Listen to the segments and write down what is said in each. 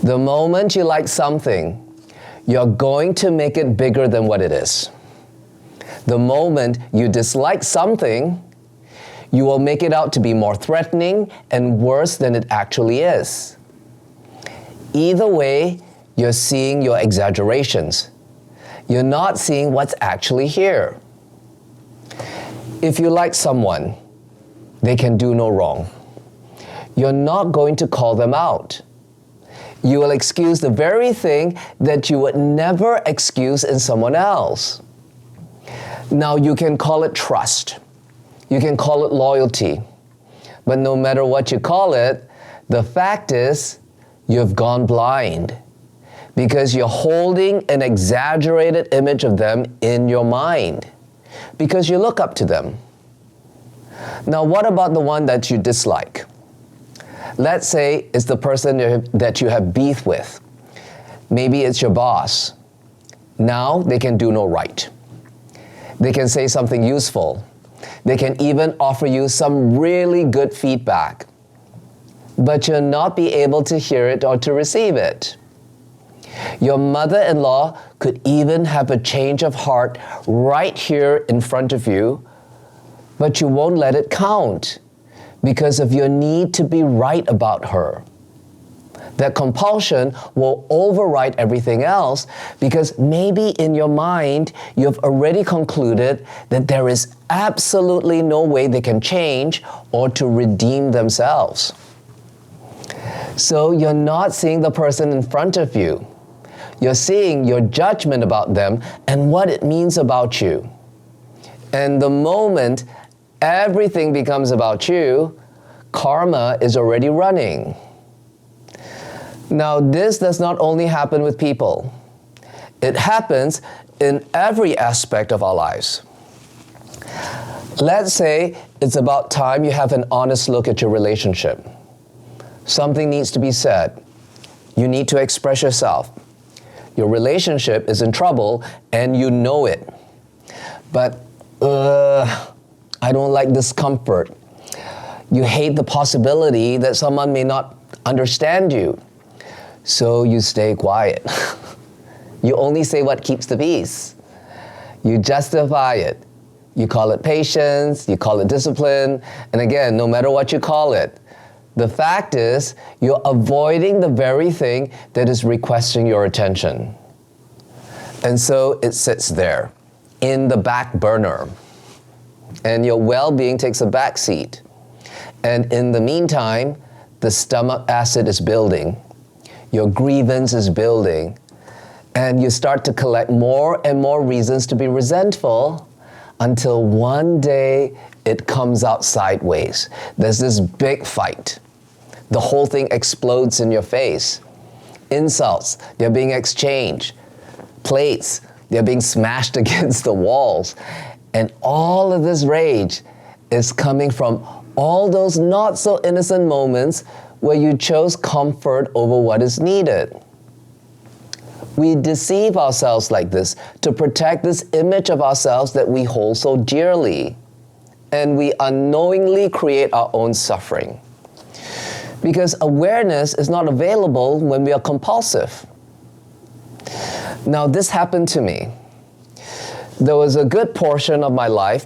The moment you like something, you're going to make it bigger than what it is. The moment you dislike something, you will make it out to be more threatening and worse than it actually is. Either way, you're seeing your exaggerations. You're not seeing what's actually here. If you like someone, they can do no wrong. You're not going to call them out. You will excuse the very thing that you would never excuse in someone else. Now, you can call it trust. You can call it loyalty. But no matter what you call it, the fact is, you've gone blind because you're holding an exaggerated image of them in your mind because you look up to them. Now, what about the one that you dislike? Let's say it's the person that you have beef with. Maybe it's your boss. Now they can do no right. They can say something useful. They can even offer you some really good feedback. But you'll not be able to hear it or to receive it. Your mother-in-law could even have a change of heart right here in front of you, but you won't let it count because of your need to be right about her. That compulsion will override everything else because maybe in your mind you've already concluded that there is absolutely no way they can change or to redeem themselves. So you're not seeing the person in front of you. You're seeing your judgment about them and what it means about you. And the moment everything becomes about you, karma is already running. Now, this does not only happen with people. It happens in every aspect of our lives. Let's say it's about time you have an honest look at your relationship. Something needs to be said. You need to express yourself. Your relationship is in trouble and you know it. But, I don't like discomfort. You hate the possibility that someone may not understand you. So you stay quiet. You only say what keeps the peace. You justify it. You call it patience, you call it discipline, and again, no matter what you call it, the fact is you're avoiding the very thing that is requesting your attention. And so it sits there in the back burner. And your well-being takes a back seat. And in the meantime, the stomach acid is building. Your grievance is building. And you start to collect more and more reasons to be resentful until one day it comes out sideways. There's this big fight. The whole thing explodes in your face. Insults, they're being exchanged. Plates, they're being smashed against the walls. And all of this rage is coming from all those not so innocent moments where you chose comfort over what is needed. We deceive ourselves like this to protect this image of ourselves that we hold so dearly. And we unknowingly create our own suffering. Because awareness is not available when we are compulsive. Now, this happened to me. There was a good portion of my life,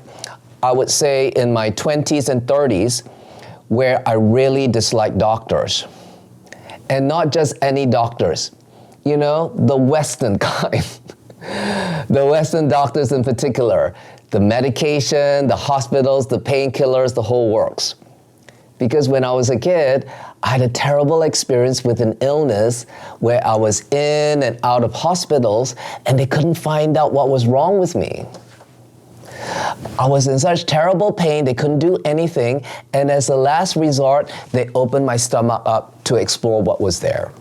I would say in my 20s and 30s, where I really disliked doctors. And not just any doctors. You know, the Western kind. The Western doctors in particular. The medication, the hospitals, the painkillers, the whole works. Because when I was a kid, I had a terrible experience with an illness where I was in and out of hospitals and they couldn't find out what was wrong with me. I was in such terrible pain, they couldn't do anything, and as a last resort, they opened my stomach up to explore what was there.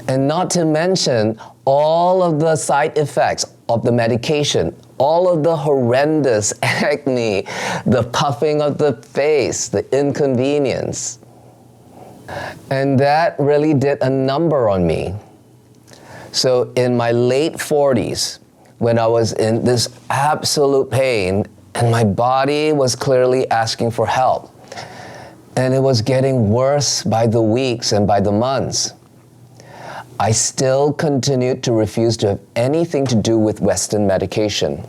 And not to mention all of the side effects of the medication, all of the horrendous acne, the puffing of the face, the inconvenience. And that really did a number on me. So in my late 40s, when I was in this absolute pain and my body was clearly asking for help, and it was getting worse by the weeks and by the months, I still continued to refuse to have anything to do with Western medication.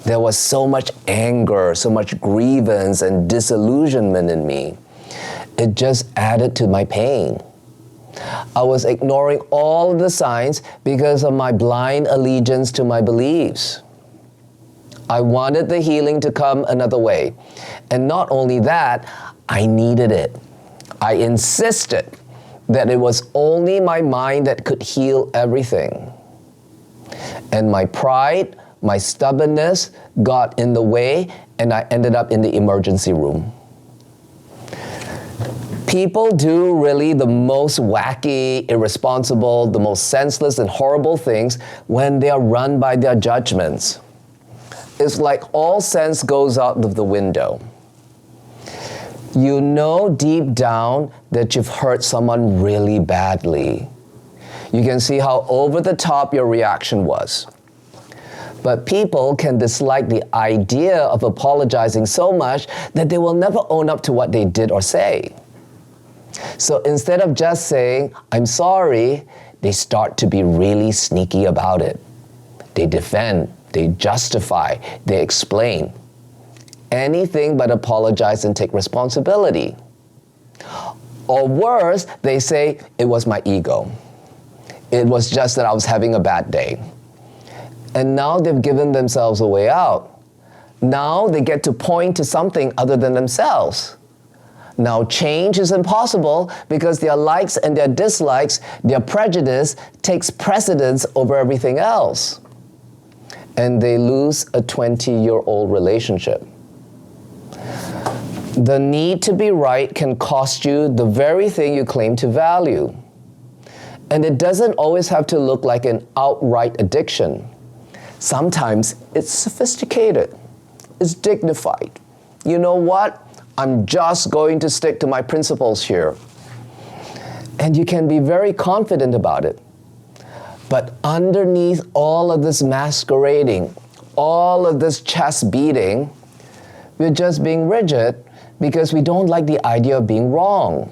There was so much anger, so much grievance and disillusionment in me. It just added to my pain. I was ignoring all of the signs because of my blind allegiance to my beliefs. I wanted the healing to come another way. And not only that, I needed it. I insisted that it was only my mind that could heal everything. And my pride, my stubbornness got in the way, and I ended up in the emergency room. People do really the most wacky, irresponsible, the most senseless and horrible things when they are run by their judgments. It's like all sense goes out of the window. You know deep down that you've hurt someone really badly. You can see how over the top your reaction was. But people can dislike the idea of apologizing so much that they will never own up to what they did or say. So instead of just saying, "I'm sorry," they start to be really sneaky about it. They defend, they justify, they explain. Anything but apologize and take responsibility. Or worse, they say, "It was my ego. It was just that I was having a bad day." And now they've given themselves a way out. Now they get to point to something other than themselves. Now change is impossible because their likes and their dislikes, their prejudice takes precedence over everything else. And they lose a 20-year-old relationship. The need to be right can cost you the very thing you claim to value. And it doesn't always have to look like an outright addiction. Sometimes it's sophisticated, it's dignified. You know what? I'm just going to stick to my principles here. And you can be very confident about it. But underneath all of this masquerading, all of this chest beating, we're just being rigid because we don't like the idea of being wrong.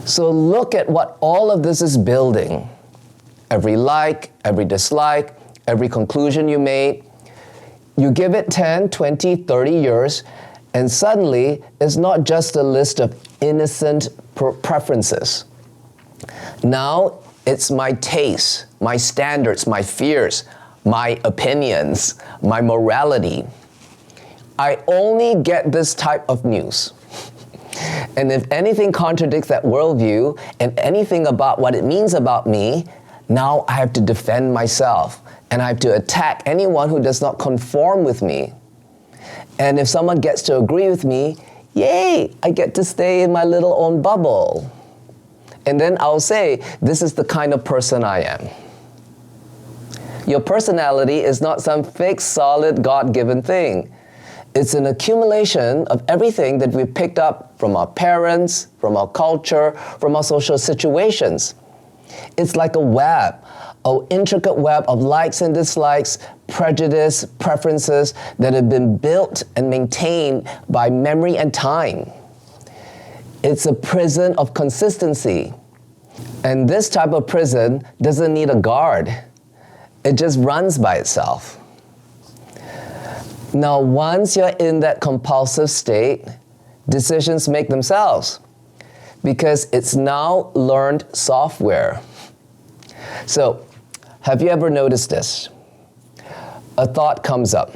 So look at what all of this is building. Every like, every dislike, every conclusion you made. You give it 10, 20, 30 years, and suddenly it's not just a list of innocent preferences. Now it's my tastes, my standards, my fears, my opinions, my morality. I only get this type of news. And if anything contradicts that worldview and anything about what it means about me, now I have to defend myself and I have to attack anyone who does not conform with me. And if someone gets to agree with me, yay, I get to stay in my little own bubble. And then I'll say, this is the kind of person I am. Your personality is not some fixed, solid, God-given thing. It's an accumulation of everything that we picked up from our parents, from our culture, from our social situations. It's like a web, an intricate web of likes and dislikes, prejudice, preferences that have been built and maintained by memory and time. It's a prison of consistency. And this type of prison doesn't need a guard. It just runs by itself. Now, once you're in that compulsive state, decisions make themselves because it's now learned software. So, have you ever noticed this? A thought comes up,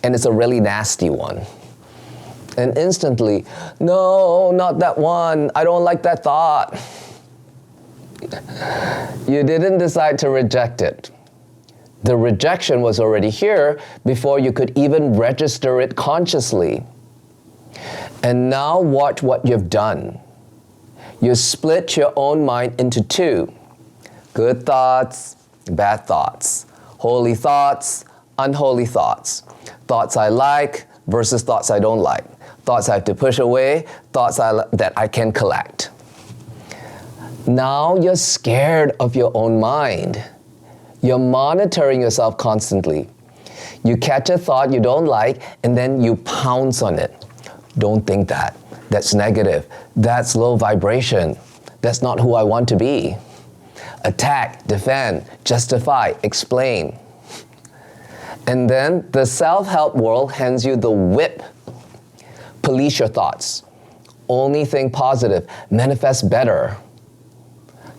and it's a really nasty one. And instantly, no, not that one. I don't like that thought. You didn't decide to reject it. The rejection was already here before you could even register it consciously. And now watch what you've done. You split your own mind into two. Good thoughts, bad thoughts. Holy thoughts, unholy thoughts. Thoughts I like versus thoughts I don't like. Thoughts I have to push away, thoughts that I can collect. Now you're scared of your own mind. You're monitoring yourself constantly. You catch a thought you don't like, and then you pounce on it. Don't think that. That's negative. That's low vibration. That's not who I want to be. Attack, defend, justify, explain. And then the self-help world hands you the whip. Police your thoughts. Only think positive. Manifest better.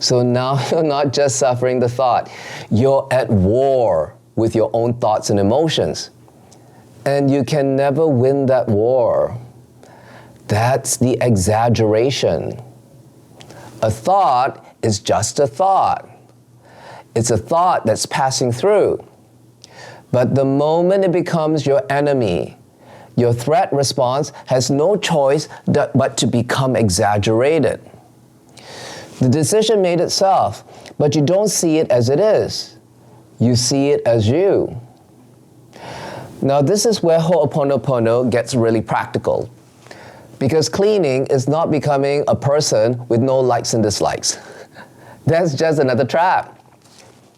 So now you're not just suffering the thought. You're at war with your own thoughts and emotions. And you can never win that war. That's the exaggeration. A thought is just a thought. It's a thought that's passing through. But the moment it becomes your enemy, your threat response has no choice but to become exaggerated. The decision made itself, but you don't see it as it is. You see it as you. Now this is where Hooponopono gets really practical. Because cleaning is not becoming a person with no likes and dislikes. That's just another trap.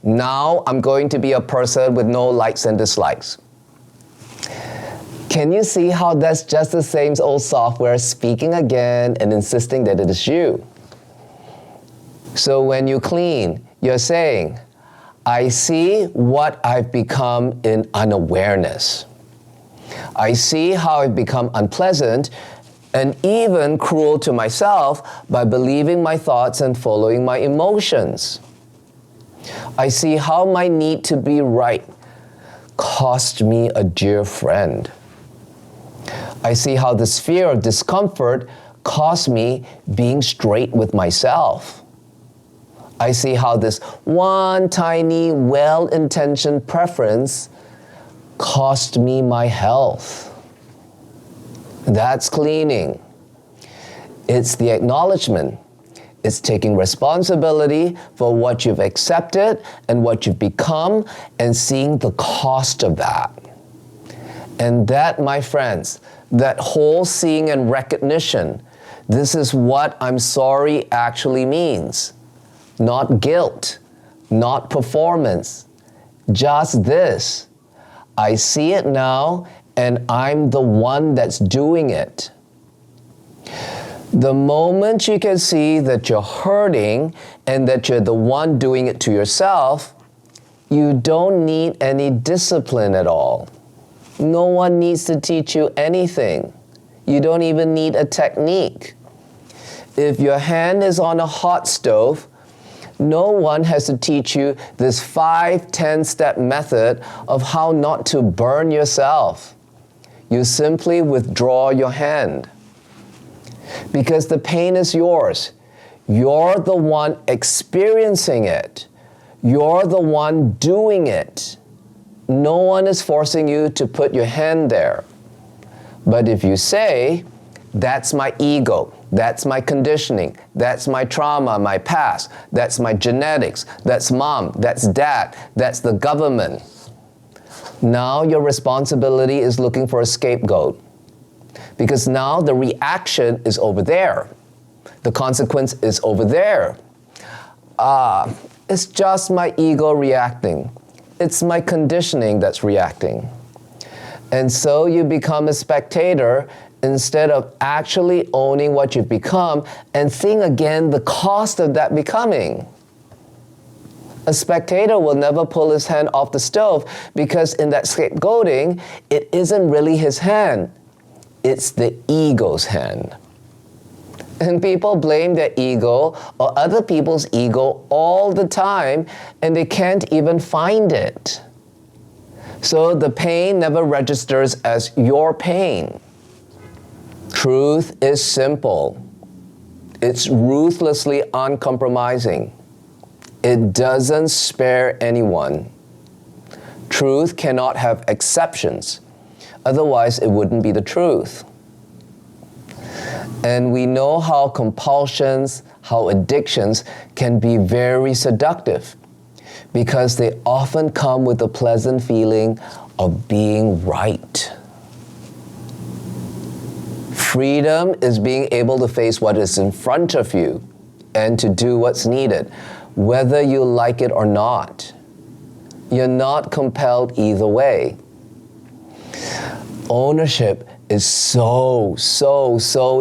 Now I'm going to be a person with no likes and dislikes. Can you see how that's just the same old software speaking again and insisting that it is you? So when you clean, you're saying, I see what I've become in unawareness. I see how I've become unpleasant and even cruel to myself by believing my thoughts and following my emotions. I see how my need to be right cost me a dear friend. I see how this fear of discomfort cost me being straight with myself. I see how this one tiny, well-intentioned preference cost me my health. That's cleaning. It's the acknowledgement. It's taking responsibility for what you've accepted and what you've become and seeing the cost of that. And that, my friends, that whole seeing and recognition, this is what I'm sorry actually means. Not guilt, not performance, just this. I see it now and I'm the one that's doing it. The moment you can see that you're hurting and that you're the one doing it to yourself, you don't need any discipline at all. No one needs to teach you anything. You don't even need a technique. If your hand is on a hot stove, no one has to teach you this 5-10-step method of how not to burn yourself. You simply withdraw your hand. Because the pain is yours. You're the one experiencing it. You're the one doing it. No one is forcing you to put your hand there. But if you say, that's my ego, that's my conditioning, that's my trauma, my past, that's my genetics, that's mom, that's dad, that's the government. Now your responsibility is looking for a scapegoat. Because now the reaction is over there. The consequence is over there. It's just my ego reacting. It's my conditioning that's reacting. And so you become a spectator instead of actually owning what you've become and seeing again the cost of that becoming. A spectator will never pull his hand off the stove because in that scapegoating, it isn't really his hand. It's the ego's hand. And people blame their ego or other people's ego all the time, and they can't even find it. So the pain never registers as your pain. Truth is simple. It's ruthlessly uncompromising. It doesn't spare anyone. Truth cannot have exceptions. Otherwise, it wouldn't be the truth. And we know how compulsions, how addictions can be very seductive because they often come with a pleasant feeling of being right. Freedom is being able to face what is in front of you and to do what's needed, whether you like it or not. You're not compelled either way. Ownership is so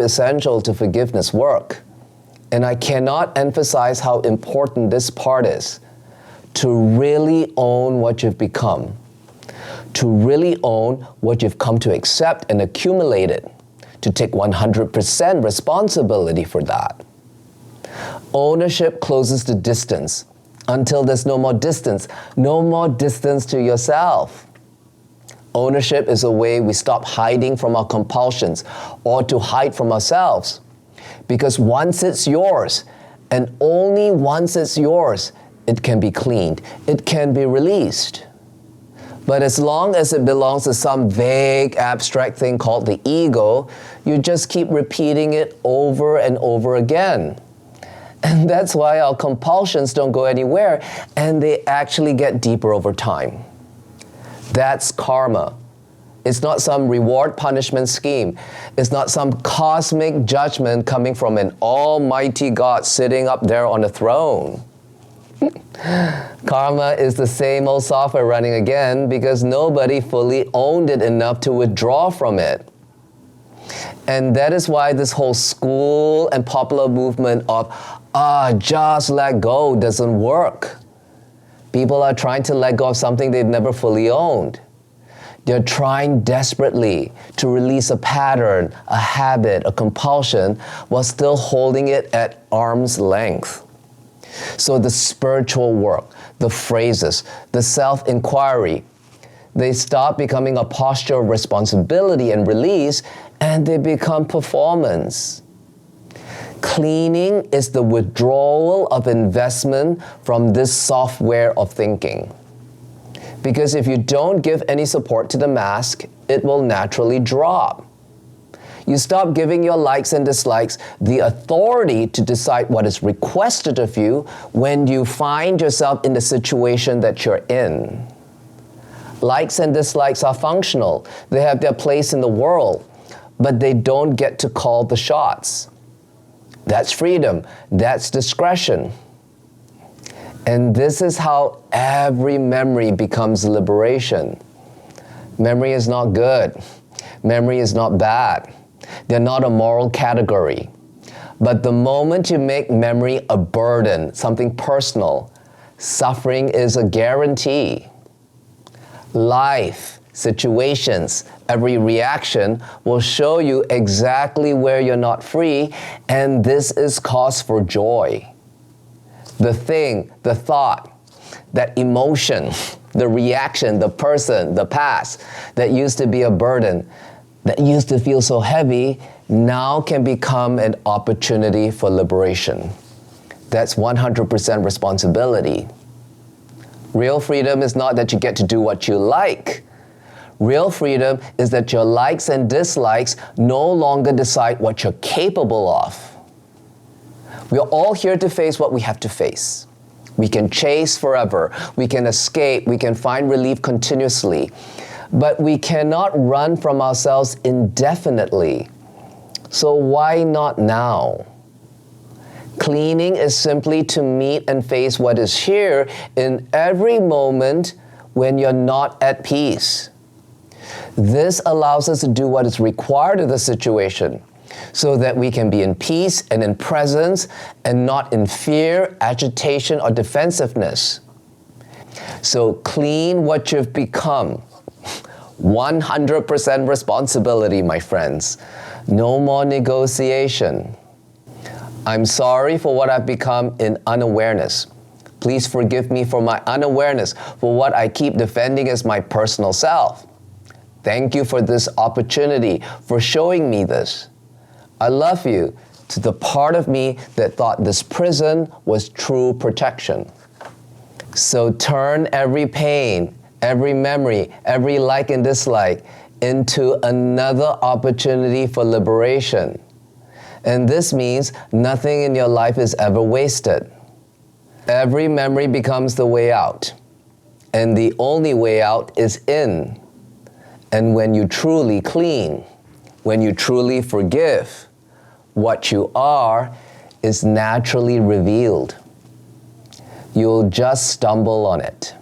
essential to forgiveness work. And I cannot emphasize how important this part is, to really own what you've become, to really own what you've come to accept and accumulate it, to take 100% responsibility for that. Ownership closes the distance until there's no more distance to yourself. Ownership is a way we stop hiding from our compulsions or to hide from ourselves. Because once it's yours, and only once it's yours, it can be cleaned, it can be released. But as long as it belongs to some vague, abstract thing called the ego, you just keep repeating it over and over again. And that's why our compulsions don't go anywhere, and they actually get deeper over time. That's karma. It's not some reward-punishment scheme. It's not some cosmic judgment coming from an almighty God sitting up there on a throne. Karma is the same old software running again because nobody fully owned it enough to withdraw from it. And that is why this whole school and popular movement of, just let go doesn't work. People are trying to let go of something they've never fully owned. They're trying desperately to release a pattern, a habit, a compulsion, while still holding it at arm's length. So the spiritual work, the phrases, the self-inquiry, they stop becoming a posture of responsibility and release, and they become performance. Cleaning is the withdrawal of investment from this software of thinking. Because if you don't give any support to the mask, it will naturally drop. You stop giving your likes and dislikes the authority to decide what is requested of you when you find yourself in the situation that you're in. Likes and dislikes are functional. They have their place in the world, but they don't get to call the shots. That's freedom. That's discretion. And this is how every memory becomes liberation. Memory is not good. Memory is not bad. They're not a moral category. But the moment you make memory a burden, something personal, suffering is a guarantee. Life, situations, every reaction will show you exactly where you're not free, and this is cause for joy. The thing, the thought, that emotion, the reaction, the person, the past that used to be a burden, that used to feel so heavy, now can become an opportunity for liberation. That's 100% responsibility. Real freedom is not that you get to do what you like. Real freedom is that your likes and dislikes no longer decide what you're capable of. We are all here to face what we have to face. We can chase forever. We can escape. We can find relief continuously. But we cannot run from ourselves indefinitely. So why not now? Cleaning is simply to meet and face what is here in every moment when you're not at peace. This allows us to do what is required of the situation so that we can be in peace and in presence and not in fear, agitation, or defensiveness. So clean what you've become. 100% responsibility, my friends. No more negotiation. I'm sorry for what I've become in unawareness. Please forgive me for my unawareness, for what I keep defending as my personal self. Thank you for this opportunity, for showing me this. I love you to the part of me that thought this prison was true protection. So turn every pain, every memory, every like and dislike into another opportunity for liberation. And this means nothing in your life is ever wasted. Every memory becomes the way out. And the only way out is in. And when you truly clean, when you truly forgive, what you are is naturally revealed. You'll just stumble on it.